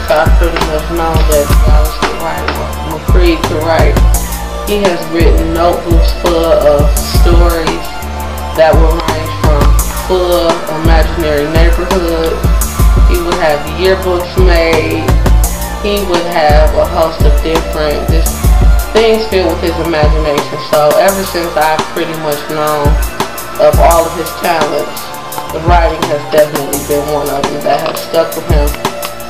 I pretty much know that Dallas can write, Mycreed can write. He has written notebooks full of stories that will range from full imaginary neighborhoods. He would have yearbooks made. He would have a host of different things filled with his imagination. So ever since I've pretty much known of all of his talents, the writing has definitely been one of them that has stuck with him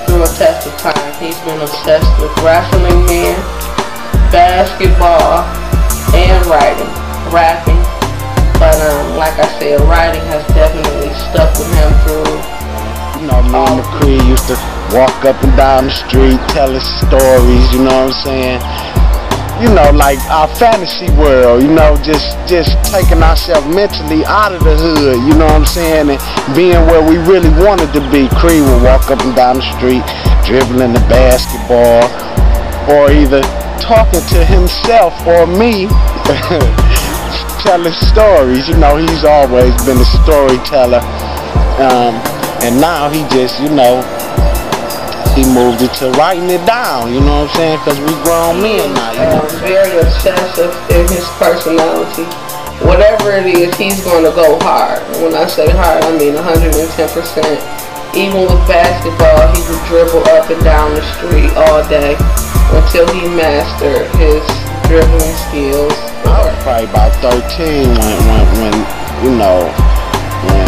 through a test of time. He's been obsessed with wrestling men, basketball, and writing, rapping. But like I said, writing has definitely stuck with him through. You know, me and Mycreed used to walk up and down the street telling stories, you know what I'm saying? You know, like our fantasy world, you know, just taking ourselves mentally out of the hood, you know what I'm saying, and being where we really wanted to be. Creed would walk up and down the street, dribbling the basketball, or either talking to himself or me, telling stories. You know, he's always been a storyteller, and now he just, you know, he moved it to writing it down, you know what I'm saying? Because we grown men now, you know. Very obsessive in his personality. Whatever it is, he's going to go hard. When I say hard, I mean 110%. Even with basketball, he would dribble up and down the street all day until he mastered his dribbling skills. I was probably about 13 when you know, when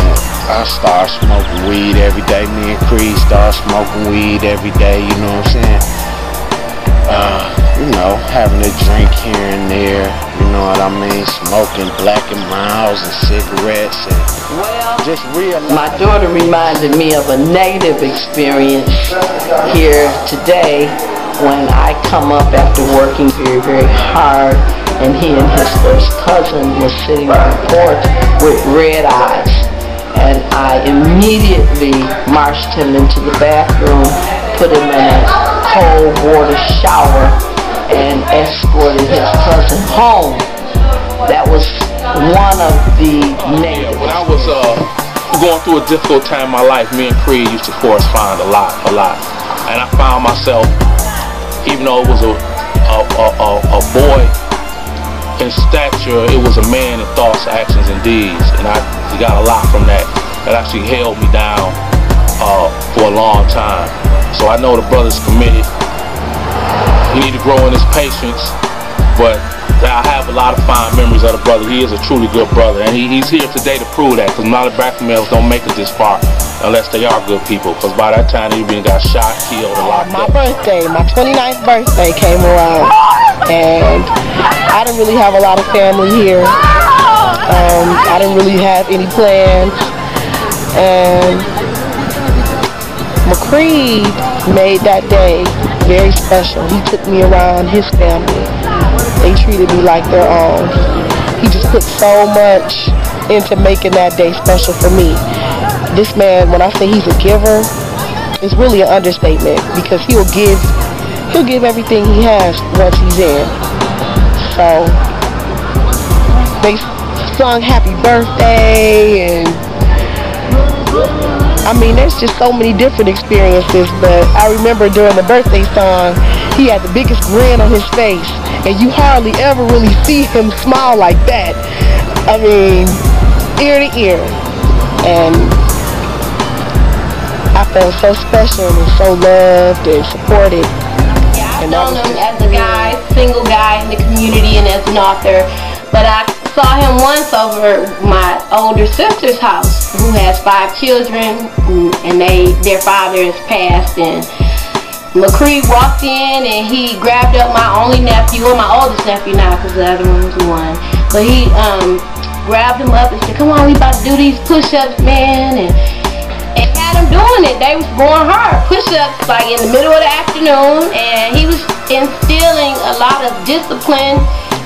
I started smoking weed every day. Me and Creed started smoking weed every day, you know what I'm saying? You know, having a drink here and there, you know what I mean? Smoking Black and Miles and cigarettes and just realizing. My daughter reminded me of a negative experience here today when I come up after working very, very hard, and he and his first cousin were sitting on the porch with red eyes. And I immediately marched him into the bathroom, put him in a cold water shower, and escorted his cousin home. That was one of the negatives. When I was going through a difficult time in my life, me and Creed used to correspond a lot. And I found myself, even though it was a boy in stature, it was a man in thoughts, actions, and deeds. And I got a lot from that. That actually held me down for a long time. So I know the brother's committed. He need to grow in his patience, but I have a lot of fond memories of the brother. He is a truly good brother, and he's here today to prove that, because a lot of black males don't make it this far unless they are good people, because by that time they been got shot, killed, and locked up. My birthday, my 29th birthday came around, and I didn't really have a lot of family here. I didn't really have any plans, and Mycreed made that day very special. He took me around his family. They treated me like their own. He just put so much into making that day special for me. This man, when I say he's a giver, it's really an understatement, because he'll give everything he has once he's in. So they sung happy birthday, and I mean, there's just so many different experiences, but I remember during the birthday song, he had the biggest grin on his face, and you hardly ever really see him smile like that. I mean, ear to ear. And I felt so special and so loved and supported. Yeah, I've known him as a guy, single guy in the community, and as an author, but I saw him once over my older sister's house, who has 5 children, and their father has passed, and Mycreed walked in and he grabbed up my only nephew, or my oldest nephew now, because the other one was 1, but he grabbed him up and said, "Come on, we about to do these push-ups, man," and had him doing it. They was going hard, push-ups, like in the middle of the afternoon, and he was instilling a lot of discipline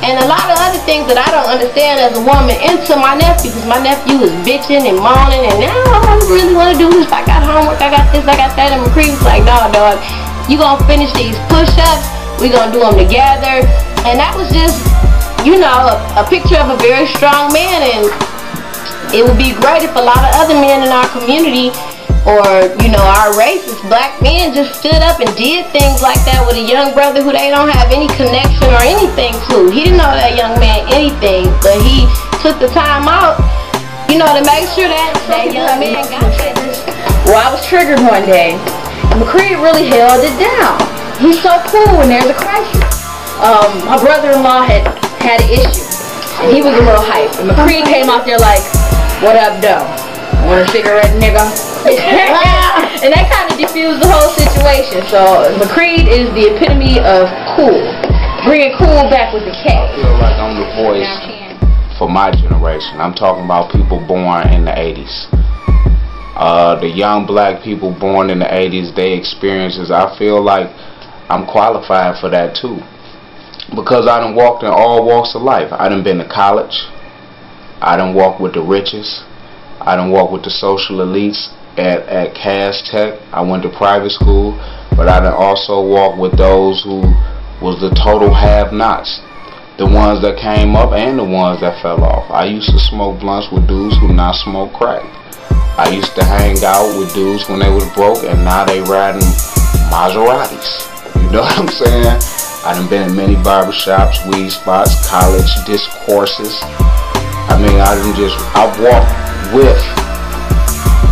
and a lot of other things that I don't understand as a woman into my nephew, because my nephew was bitching and moaning, and now all I really want to do is, I got homework, I got this, I got that, and Mycreed was like, "No, dog, you gonna finish these push-ups, we gonna do them together." And that was just, you know, a picture of a very strong man, and it would be great if a lot of other men in our community or, you know, our races, black men just stood up and did things like that with a young brother who they don't have any connection or anything to. He didn't know that young man anything, but he took the time out, you know, to make sure that young man got that. Well, I was triggered one day. Mycreed really held it down. He's so cool when there's a crisis. My brother-in-law had an issue, and he was a little hype. And Mycreed came out there like, "What up, though? Want a cigarette, nigga?" And that kind of diffused the whole situation. So Mycreed is the epitome of cool. Bringing cool back with the K. I feel like I'm the voice for my generation. I'm talking about people born in the 80s. The young black people born in the 80s, they experiences, I feel like I'm qualified for that too. Because I done walked in all walks of life. I done been to college. I done walked with the richest. I done walked with the social elites at Cass Tech. I went to private school, but I done also walked with those who was the total have-nots. The ones that came up and the ones that fell off. I used to smoke blunts with dudes who now smoke crack. I used to hang out with dudes when they was broke and now they riding Maseratis. You know what I'm saying? I done been in many barbershops, weed spots, college discourses. I mean, I've walked with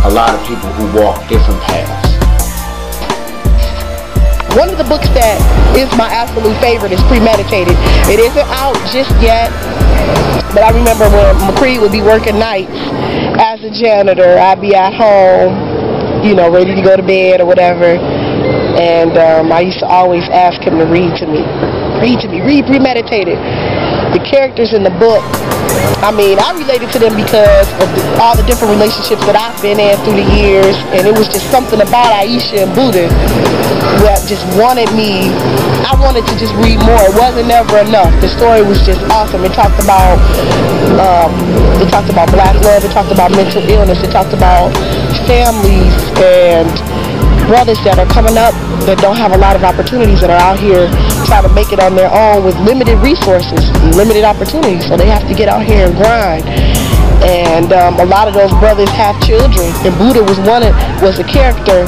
a lot of people who walk different paths. One of the books that is my absolute favorite is Premeditated. It isn't out just yet, but I remember when Mycreed would be working nights as a janitor, I'd be at home, you know, ready to go to bed or whatever, and I used to always ask him to read to me. Read Premeditated. The characters in the book, I mean, I related to them because of all the different relationships that I've been in through the years, and it was just something about Aisha and Buddha that just wanted me, I wanted to just read more. It wasn't never enough. The story was just awesome. It talked about black love, it talked about mental illness, it talked about families and brothers that are coming up that don't have a lot of opportunities, that are out here trying to make it on their own with limited resources, limited opportunities, so they have to get out here and grind. And a lot of those brothers have children, and Buddha was a character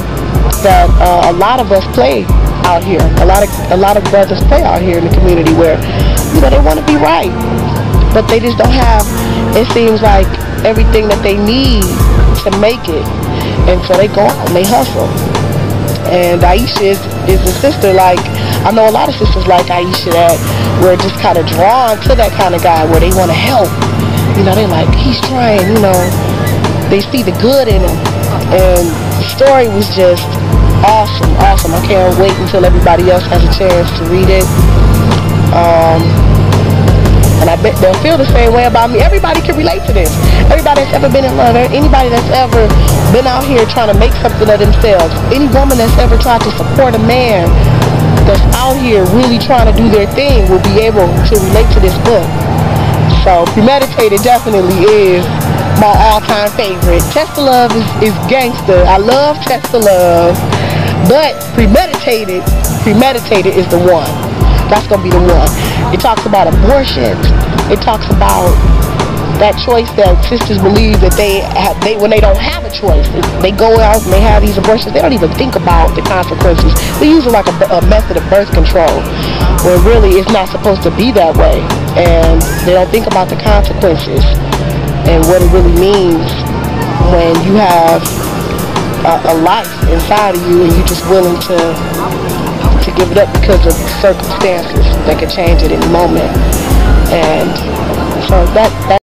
that a lot of us play out here. A lot of brothers play out here in the community where, you know, they want to be right, but they just don't have, it seems like, everything that they need to make it, and so they go out and they hustle. And Aisha is a sister, like, I know a lot of sisters like Aisha that were just kind of drawn to that kind of guy where they want to help. You know, they're like, he's trying, you know, they see the good in him. And the story was just awesome. I can't wait until everybody else has a chance to read it. And I bet they'll feel the same way about me. Everybody can relate to this. Everybody that's ever been in love, anybody that's ever been out here trying to make something of themselves, any woman that's ever tried to support a man that's out here really trying to do their thing will be able to relate to this book. So Premeditated definitely is my all-time favorite. Test of Love is gangster. I love Test of Love, but Premeditated is the one. That's going to be the one. It talks about abortions. It talks about that choice that sisters believe that when they don't have a choice, they go out and they have these abortions, they don't even think about the consequences. They use it like a method of birth control, when really it's not supposed to be that way. And they don't think about the consequences and what it really means when you have a life inside of you and you're just willing to give it up because of circumstances that could change at any moment. And so that